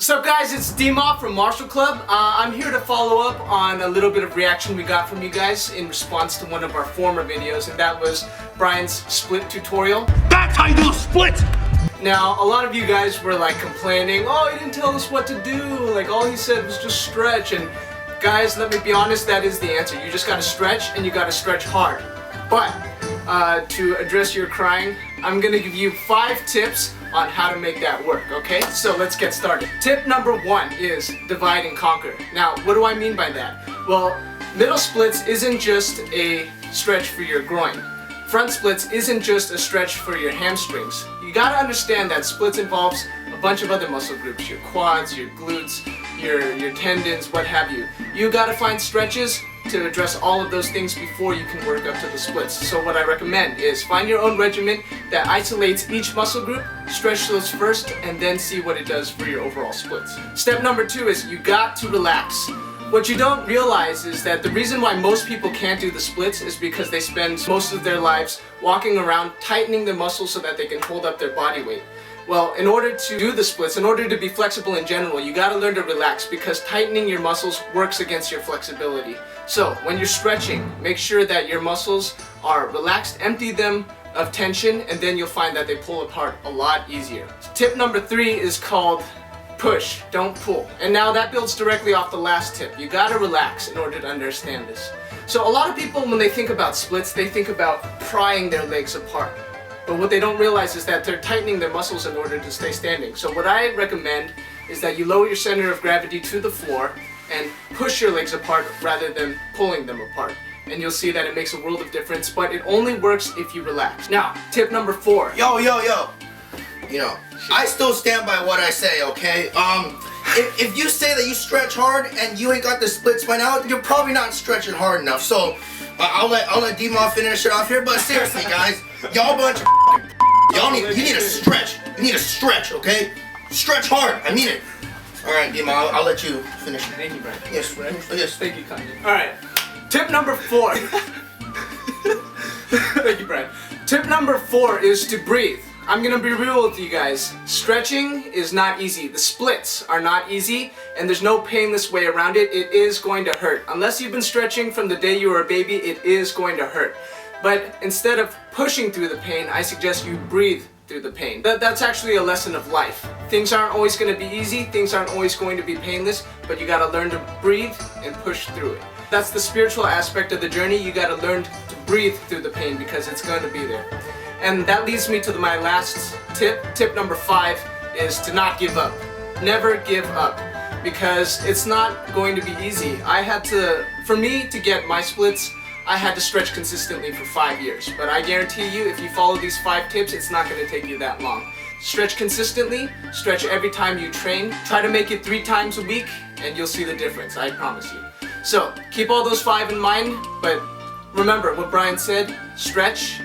What's up guys, it's D-Mob from Marshall Club. I'm here to follow up on a little bit of reaction we got from you guys in response to one of our former videos, and that was Brian's split tutorial. That's how you do a split! Now, a lot of you guys were like complaining, oh, he didn't tell us what to do, like all he said was just stretch, and guys, let me be honest, that is the answer. You just gotta stretch, and you gotta stretch hard. But, to address your crying, I'm gonna give you 5 tips on how to make that work, okay? So let's get started. Tip number 1 is divide and conquer. Now, what do I mean by that? Well, middle splits isn't just a stretch for your groin. Front splits isn't just a stretch for your hamstrings. You gotta understand that splits involves a bunch of other muscle groups, your quads, your glutes, your tendons, what have you. You gotta find stretches to address all of those things before you can work up to the splits. So what I recommend is find your own regimen that isolates each muscle group, stretch those first, and then see what it does for your overall splits. Step number 2 is you got to relax. What you don't realize is that the reason why most people can't do the splits is because they spend most of their lives walking around tightening their muscles so that they can hold up their body weight. Well, in order to do the splits, in order to be flexible in general, you gotta learn to relax because tightening your muscles works against your flexibility. So, when you're stretching, make sure that your muscles are relaxed, empty them of tension, and then you'll find that they pull apart a lot easier. Tip number 3 is called push, don't pull. And now that builds directly off the last tip. You gotta relax in order to understand this. So a lot of people, when they think about splits, they think about prying their legs apart. But what they don't realize is that they're tightening their muscles in order to stay standing. So what I recommend is that you lower your center of gravity to the floor and push your legs apart rather than pulling them apart. And you'll see that it makes a world of difference, but it only works if you relax. Now, tip number 4. Yo. You know, I still stand by what I say, okay? If you say that you stretch hard and you ain't got the splits by now, you're probably not stretching hard enough. So, I'll let D-Mob finish it off here, but seriously guys, y'all bunch of you need a stretch. You need a stretch, okay? Stretch hard, I mean it. Alright, D-Mob, I'll let you finish it. Thank you, Brian. Yes, yes. Thank you, Kanye. Alright, tip number 4. Thank you, Brian. Tip number 4 is to breathe. I'm gonna be real with you guys. Stretching is not easy. The splits are not easy, and there's no painless way around it. It is going to hurt. Unless you've been stretching from the day you were a baby, it is going to hurt. But instead of pushing through the pain, I suggest you breathe through the pain. That's actually a lesson of life. Things aren't always going to be easy, things aren't always going to be painless, but you gotta learn to breathe and push through it. That's the spiritual aspect of the journey. You gotta learn to breathe through the pain because it's going to be there. And that leads me to my last tip. Tip number 5 is to not give up. Never give up, because it's not going to be easy. For me to get my splits, I had to stretch consistently for 5 years. But I guarantee you, if you follow these 5 tips, it's not going to take you that long. Stretch consistently, stretch every time you train. Try to make it 3 times a week, and you'll see the difference, I promise you. So, keep all those 5 in mind, but remember what Brian said, stretch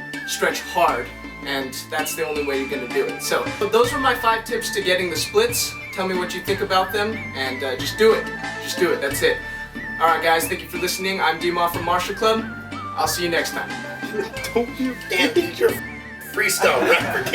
hard, and that's the only way you're gonna do it. So those were my 5 tips to getting the splits. Tell me what you think about them, and just do it. Just do it, that's it. Alright guys, thank you for listening. I'm D-Mob from Marshall Club. I'll see you next time. Don't you dare teach your freestyle rap.